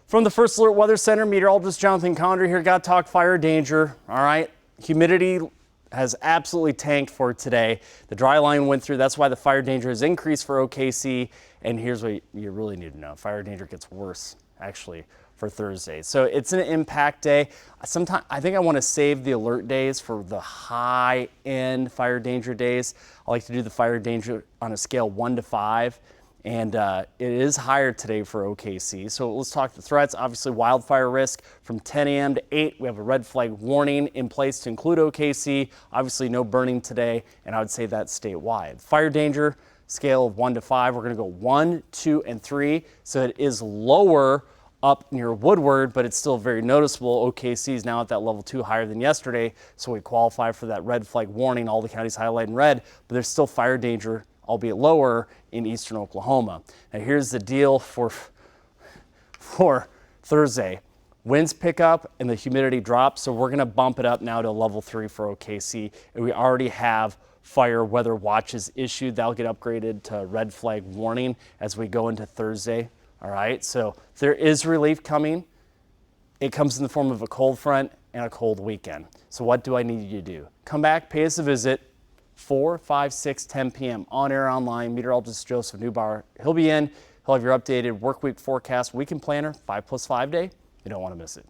From the First Alert Weather Center, meteorologist Jonathan Condry here. Got to talk fire danger. All right. Humidity has absolutely tanked for today. The dry line went through. That's why the fire danger has increased for OKC. And here's what you really need to know. Fire danger gets worse, actually, for Thursday. So it's an impact day. Sometimes I think I want to save the alert days for the high-end fire danger days. I like to do the fire danger on a scale 1 to 5. And it is higher today for OKC. So let's talk the threats. Obviously, wildfire risk from 10 a.m. to 8. We have a red flag warning in place to include OKC. Obviously, no burning today, and I would say that's statewide. Fire danger, scale of 1 to 5. We're going to go 1, 2, and 3. So it is lower up near Woodward, but it's still very noticeable. OKC is now at that level 2, higher than yesterday. So we qualify for that red flag warning. All the counties highlighted in red, but there's still fire danger, albeit lower, in eastern Oklahoma. Now here's the deal for Thursday. Winds pick up and the humidity drops, so we're going to bump it up now to level 3 for OKC. And we already have fire weather watches issued. That'll get upgraded to red flag warning as we go into Thursday. All right, so there is relief coming. It comes in the form of a cold front and a cold weekend. So what do I need you to do? Come back, pay us a visit. 4, 5, 6, 10 p.m. on air, online. Meteorologist Joseph Neubauer. He'll be in. He'll have your updated work week forecast, weekend planner, 5+5 day. You don't want to miss it.